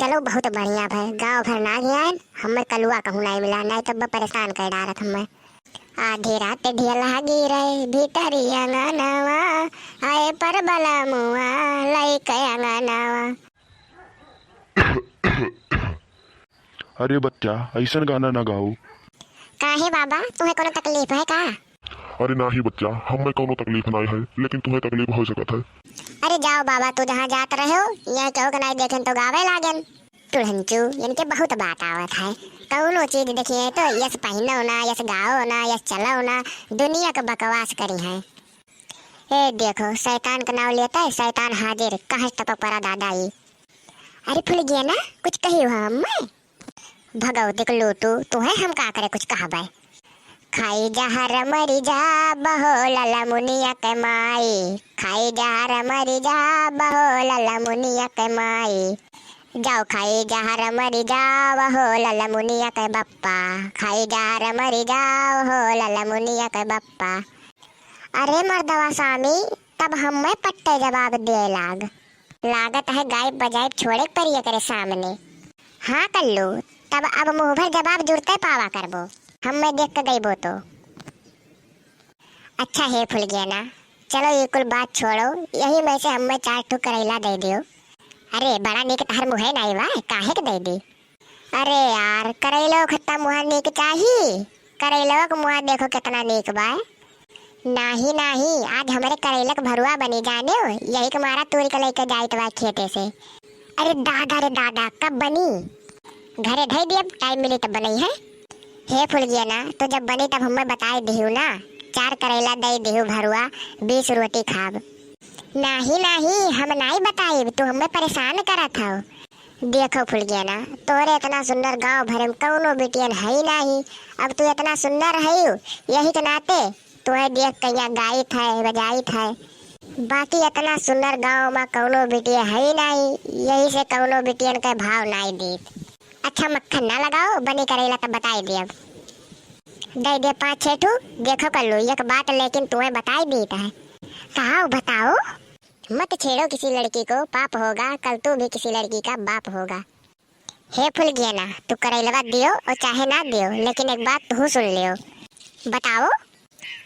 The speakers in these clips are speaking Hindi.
चलो बहुत बढ़िया भाई, गाँव भर ना गया हमें कलुआ कहूँ नहीं मिला, नहीं तो परेशान कर डालत हमें। आधी रात ढेला गिरे भीतरी अंगनवा, आए पर बला मुआ लइक अंगनवा। अरे बच्चा, ऐसा गाना ना गाओ। काहे बाबा, तुम्हें कोनो तकलीफ है का? अरे ना ही बच्चा, हमें कोनो तकलीफ नहीं है, लेकिन तुम्हें तकलीफ हो सकत है। अरे जाओ बाबा, तू जहाँ जात रहे हो यहाँ कहो नहीं देखें तो गावे लागन। तुढ़ंचू इनके बहुत बात आवत है, कौनो चीज देखिए तो यस पहनो ना, यस गाओ ना, यस चलो ना, दुनिया का बकवास करी है। ए देखो शैतान का नाम लेता है, शैतान हाजिर कहाँ तक परा दादाई। अरे फुल गया ना, कुछ कही हो हमें भगवती को लूटू तू है, हम का करे कुछ कहा भाई। खाई जहर मरी जा बहो लला मुनिया के माई, खाई जहर मरी जा बहो लला मुनिया के माई। जाओ खाई जहर मरी जा बहो लला मुनिया के बप्पा, खाई जहर मरी जा हो लला मुनिया के बप्पा। अरे मर्दवा स्वामी, तब हमें पट्टे जवाब दे लागत है गायब बजायब छोड़े परिया करे सामने। हाँ कल्लू, तब अब मुंह भर जवाब जुड़ते पावा करबो, हमें देख के गई वो तो। अच्छा है फुल गया ना, चलो ये कुल बात छोड़ो, यही में से हमें 4 ठो करेला दे दियो। अरे बड़ा नीक तहर मुहे नहीं बा, काहे के दे दी? अरे यार करेलो खत्ता मुहा नीक चाहिए, करेलो का मुहा देखो कितना नीक बा। नाही नाही, आज हमारे करेला का भरुआ बनी जाने हो, यही के मारा तोरी का लेकर जाइत बा खेते से। अरे दादा रे दादा, कब बनी? घरे धई दिए, टाइम मिली तब बनी है। हे फुल गया ना, तो जब बनी तब हमें बताए दिहू ना, 4 करेला दे दिहू भरुआ, 20 रोटी खाब। नहीं नहीं, हम नहीं बताई, तू हमें परेशान करा था। देखो फुल गया ना, तोरे इतना सुंदर गांव भरे में कौनो बेटियन है ही नहीं, अब तू इतना सुंदर है यही के नाते तुम्हें देख के यहाँ गाई था बजाई था, बाकी इतना सुंदर गांव में कौनो बेटिया है ही नहीं, यही से कौनो बेटियन के भाव नहीं दी। अच्छा मक्खन ना लगाओ, बनी करेला तब बताई दे, अब दे दे 5-6 ठू। देखो कल्लू एक बात लेकिन तुम्हें बताई दी है। कहा बताओ? मत छेड़ो किसी लड़की को, पाप होगा, कल तू भी किसी लड़की का बाप होगा। हे फुल गया ना, तू करेलवा दियो और चाहे ना दियो, लेकिन एक बात तू सुन लियो। बताओ।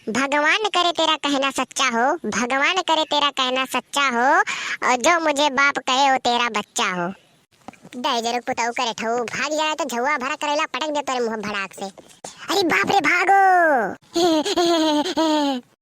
भगवान करे तेरा कहना सच्चा हो, भगवान करे तेरा कहना सच्चा हो, और जो मुझे बाप कहे वो तेरा बच्चा हो। दे जरूर पुताऊ करे ठऊ, भाग जाए तो झुआ भरा करेला पटक दे तेरे मुंह भड़ाक से। अरे बाप रे भागो।